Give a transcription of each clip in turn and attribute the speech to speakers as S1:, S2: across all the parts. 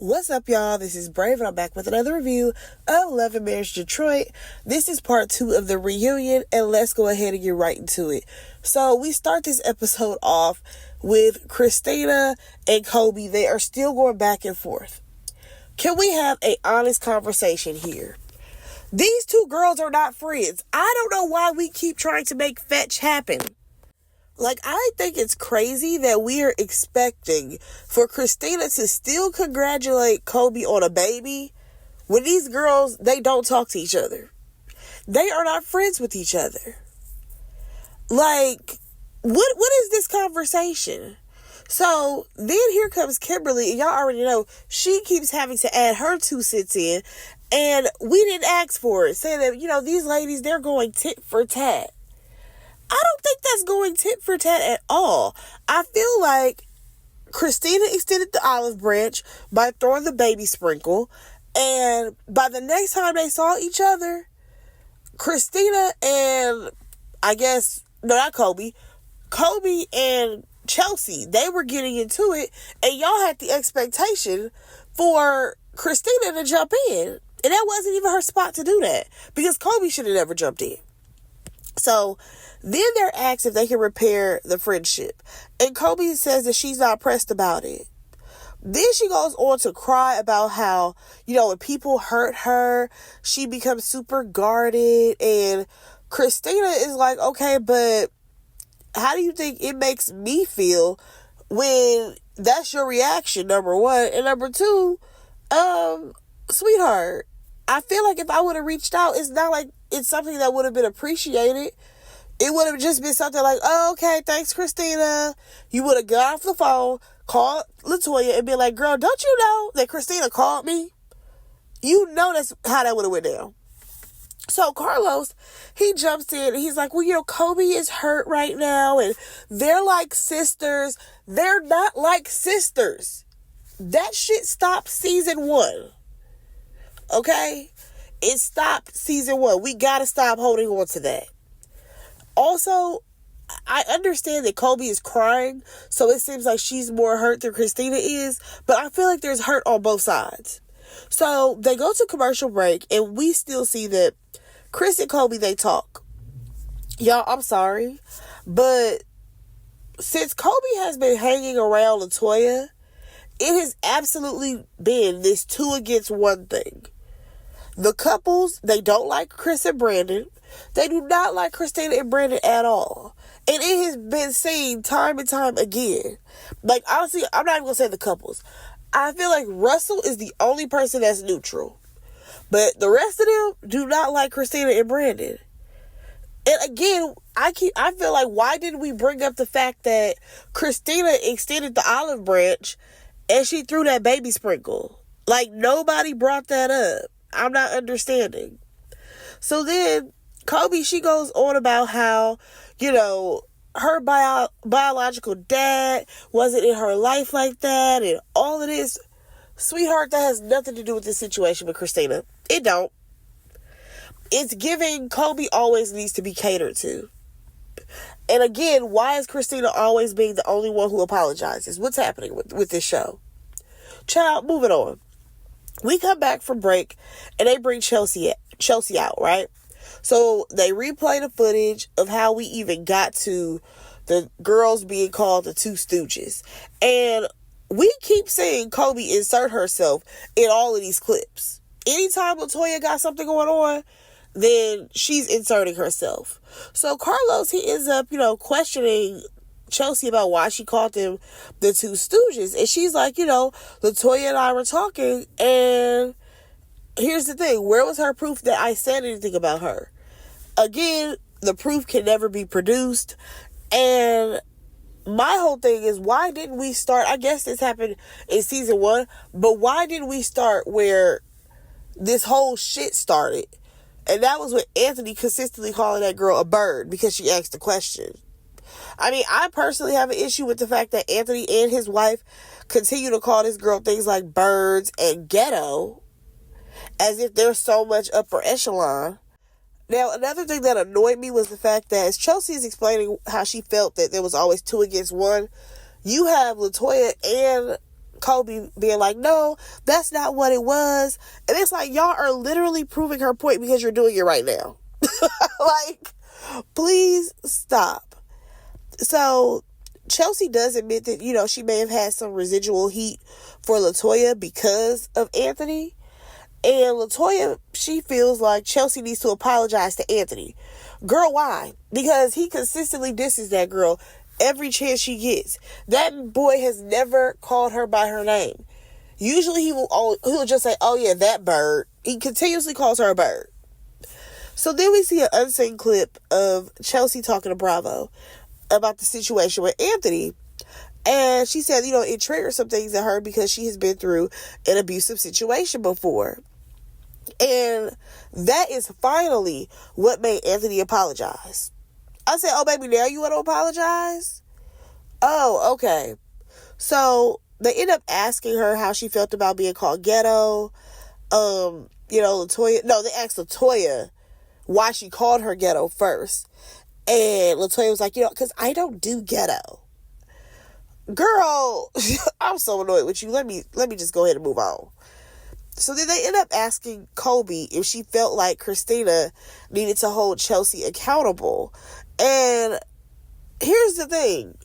S1: What's up, y'all? This is Brave, and I'm back with another review of Love and Marriage Detroit. This is part 2 of the reunion, and let's go ahead and get right into it. So we start this episode off with Christina and Kobe. They are still going back and forth. Can we have an honest conversation here? These two girls are not friends. I don't know why we keep trying to make fetch happen. I think it's crazy that we are expecting for Christina to still congratulate Kobe on a baby when these girls, they don't talk to each other. They are not friends with each other. What is this conversation? So then here comes Kimberly, and y'all already know she keeps having to add her 2 cents in, and we didn't ask for it, saying that, these ladies, they're going tit for tat. I don't think that's going tit for tat at all. I feel like Christina extended the olive branch by throwing the baby sprinkle, and by the next time they saw each other, Christina and not Kobe and Chelsea, they were getting into it, and y'all had the expectation for Christina to jump in, and that wasn't even her spot to do that, because Kobe should have never jumped in. So then they're asked if they can repair the friendship. And Kobe says that she's not pressed about it. Then she goes on to cry about how, when people hurt her, she becomes super guarded. And Christina is like, okay, but how do you think it makes me feel when that's your reaction, number one? And number two, sweetheart, I feel like if I would have reached out, it's not like it's something that would have been appreciated. It would have just been something like, oh, okay, thanks, Christina. You would have got off the phone, called LaToya, and been like, girl, don't you know that Christina called me? You know that's how that would have went down. So Carlos, he jumps in, and he's like, well, Kobe is hurt right now, and they're like sisters. They're not like sisters. That shit stopped season 1. Okay? It stopped season 1. We gotta stop holding on to that. Also, I understand that Kobe is crying, so it seems like she's more hurt than Christina is, but I feel like there's hurt on both sides. So they go to commercial break, and we still see that Chris and Kobe, they talk. Y'all, I'm sorry, but since Kobe has been hanging around LaToya, it has absolutely been this 2 against 1 thing. The couples, they don't like Chris and Brandon. They do not like Christina and Brandon at all. And it has been seen time and time again. Honestly, I'm not even going to say the couples. I feel like Russell is the only person that's neutral. But the rest of them do not like Christina and Brandon. And again, I feel like, why didn't we bring up the fact that Christina extended the olive branch and she threw that baby sprinkle? Nobody brought that up. I'm not understanding. So then Kobe, she goes on about how, her biological dad wasn't in her life like that, and all of this. Sweetheart, that has nothing to do with this situation with Christina. It don't. It's giving Kobe always needs to be catered to. And again, why is Christina always being the only one who apologizes? What's happening with this show? Child, moving on. We come back from break, and they bring Chelsea out, right? So they replay the footage of how we even got to the girls being called the 2 Stooges. And we keep seeing Kobe insert herself in all of these clips. Anytime LaToya got something going on, then she's inserting herself. So Carlos, he ends up, questioning Chelsea about why she called them the 2 Stooges. And she's like, LaToya and I were talking, and here's the thing. Where was her proof that I said anything about her? Again, the proof can never be produced. And my whole thing is, why didn't we start? I guess this happened in season 1, but why didn't we start where this whole shit started? And that was with Anthony consistently calling that girl a bird because she asked the question. I mean, I personally have an issue with the fact that Anthony and his wife continue to call this girl things like birds and ghetto as if they're so much upper echelon. Now, another thing that annoyed me was the fact that as Chelsea is explaining how she felt that there was always 2 against 1, you have LaToya and Kobe being like, no, that's not what it was. And it's like, y'all are literally proving her point because you're doing it right now. Like, please stop. So Chelsea does admit that, you know, she may have had some residual heat for LaToya because of Anthony. And LaToya, she feels like Chelsea needs to apologize to Anthony. Girl, why? Because he consistently disses that girl every chance she gets. That boy has never called her by her name. Usually he'll just say, oh yeah, that bird. He continuously calls her a bird. So then we see an unseen clip of Chelsea talking to Bravo about the situation with Anthony. And she said, you know, it triggered some things in her because she has been through an abusive situation before. And that is finally what made Anthony apologize. I said, oh, baby, now you want to apologize? Oh, okay. So they end up asking her how she felt about being called ghetto. You know, LaToya, no, they asked LaToya why she called her ghetto first. And LaToya was like, you know, because I don't do ghetto. Girl, I'm so annoyed with you. Let me just go ahead and move on. So then they end up asking Kobe if she felt like Christina needed to hold Chelsea accountable. And here's the thing.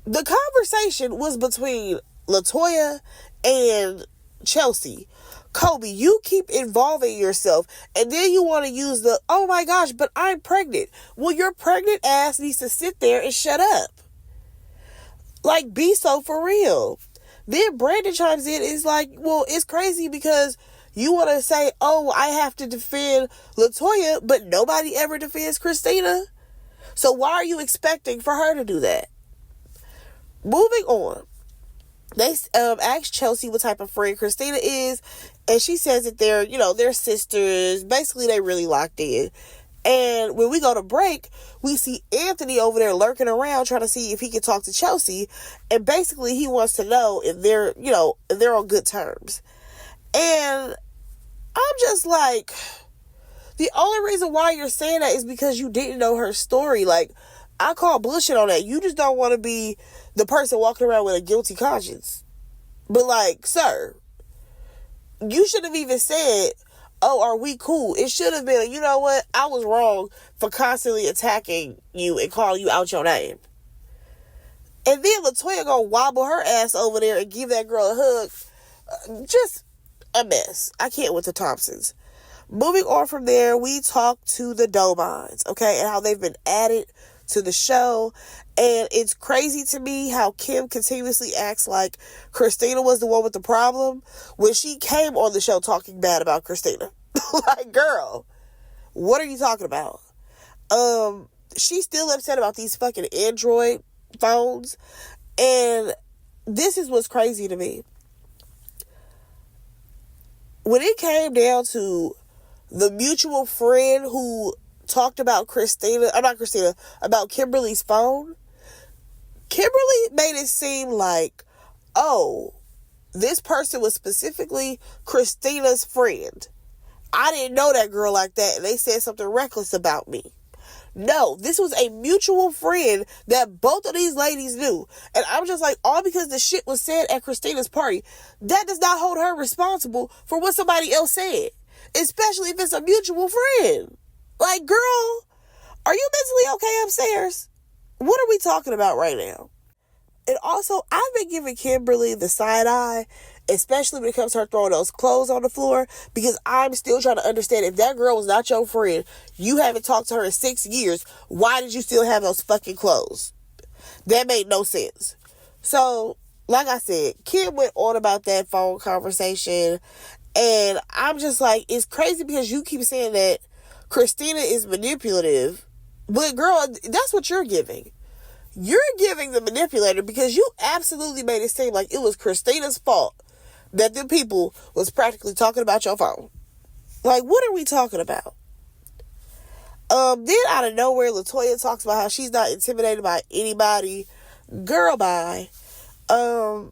S1: The conversation was between LaToya and Chelsea. Kobe, you keep involving yourself, and then you want to use the, oh my gosh, but I'm pregnant. Well, your pregnant ass needs to sit there and shut up. Like, be so for real. Then Brandon chimes in, is like, well, it's crazy because you want to say, oh, I have to defend LaToya, but nobody ever defends Christina. So why are you expecting for her to do that? Moving on. They asked Chelsea what type of friend Christina is, and she says that they're sisters. Basically, they really locked in. And when we go to break, we see Anthony over there lurking around trying to see if he can talk to Chelsea. And basically, he wants to know if they're on good terms. And I'm just like, the only reason why you're saying that is because you didn't know her story. Like, I call bullshit on that. You just don't want to be the person walking around with a guilty conscience. But like, sir, you should have even said, oh, are we cool? It should have been, you know what? I was wrong for constantly attacking you and calling you out your name. And then LaToya gonna wobble her ass over there and give that girl a hug. Just a mess. I can't with the Thompsons. Moving on from there, we talk to the Domines, okay, and how they've been added to the show. And it's crazy to me how Kim continuously acts like Christina was the one with the problem when she came on the show talking bad about Christina. Like, girl, what are you talking about? She's still upset about these fucking Android phones. And this is what's crazy to me. When it came down to the mutual friend who talked about about Kimberly's phone, Kimberly made it seem like, oh, this person was specifically Christina's friend. I didn't know that girl like that, and they said something reckless about me. No, this was a mutual friend that both of these ladies knew. And I'm just like, all because the shit was said at Christina's party, that does not hold her responsible for what somebody else said. Especially if it's a mutual friend. Like, girl, are you mentally okay upstairs? What are we talking about right now? And also, I've been giving Kimberly the side eye, especially when it comes to her throwing those clothes on the floor, because I'm still trying to understand, if that girl was not your friend, you haven't talked to her in 6 years, why did you still have those fucking clothes? That made no sense. So, like I said, Kim went on about that phone conversation, and I'm just like, it's crazy because you keep saying that Christina is manipulative, but girl, that's what you're giving. You're giving the manipulator because you absolutely made it seem like it was Christina's fault that them people was practically talking about your phone. Like, what are we talking about? Then out of nowhere, LaToya talks about how she's not intimidated by anybody. Girl, bye. So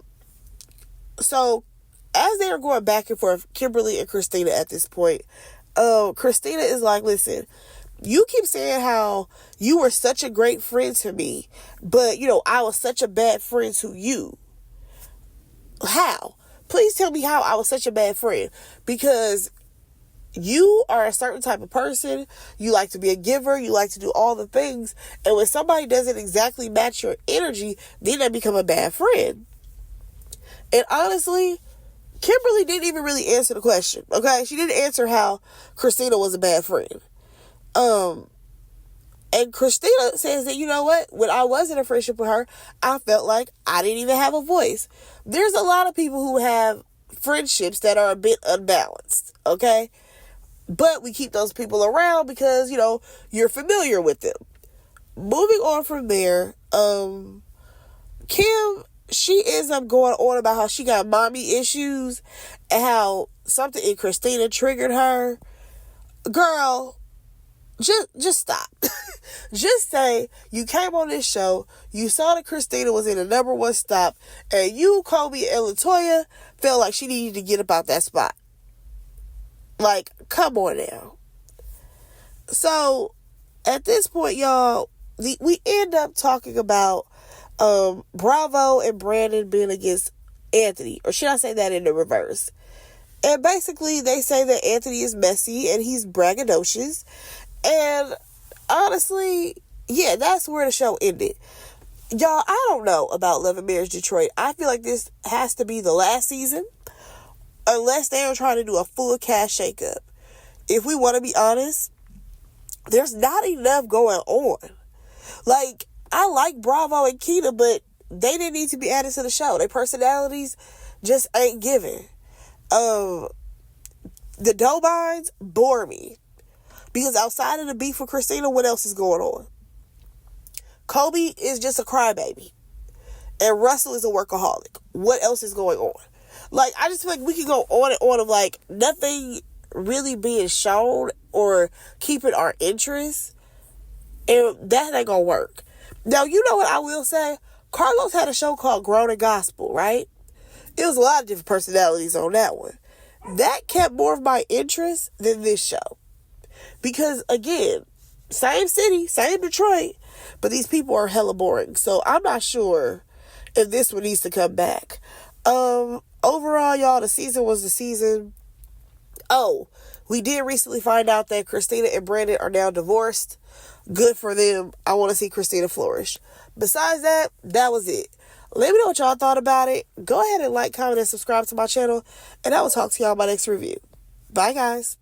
S1: as they are going back and forth, Kimberly and Christina at this point, Christina is like, listen, you keep saying how you were such a great friend to me, but, I was such a bad friend to you. How? Please tell me how I was such a bad friend. Because you are a certain type of person. You like to be a giver. You like to do all the things. And when somebody doesn't exactly match your energy, then they become a bad friend. And honestly, Kimberly didn't even really answer the question. Okay? She didn't answer how Christina was a bad friend. And Christina says that, you know what? When I was in a friendship with her, I felt like I didn't even have a voice. There's a lot of people who have friendships that are a bit unbalanced, okay? But we keep those people around because, you're familiar with them. Moving on from there, Kim, she ends up going on about how she got mommy issues and how something in Christina triggered her. Girl, just stop. Just say you came on this show, you saw that Christina was in the number one stop, and you, Kobe, and LaToya felt like she needed to get about that spot. Like, come on now. So, at this point, y'all, we end up talking about Bravo and Brandon being against Anthony. Or should I say that in the reverse? And basically, they say that Anthony is messy and he's braggadocious. And honestly, yeah, that's where the show ended. Y'all, I don't know about Love and Marriage Detroit. I feel like this has to be the last season. Unless they are trying to do a full cast shakeup. If we want to be honest, there's not enough going on. Like, I like Bravo and Keita, but they didn't need to be added to the show. Their personalities just ain't given. The Dobines bore me. Because outside of the beef with Christina, what else is going on? Kobe is just a crybaby. And Russell is a workaholic. What else is going on? Like, I just feel like we can go on and on of, like, nothing really being shown or keeping our interest. And that ain't gonna work. Now, you know what I will say? Carlos had a show called Grown and Gospel, right? It was a lot of different personalities on that one. That kept more of my interest than this show. Because, again, same city, same Detroit, but these people are hella boring. So, I'm not sure if this one needs to come back. Overall, y'all, the season was the season. Oh, we did recently find out that Christina and Brandon are now divorced. Good for them. I want to see Christina flourish. Besides that, that was it. Let me know what y'all thought about it. Go ahead and like, comment, and subscribe to my channel. And I will talk to y'all in my next review. Bye, guys.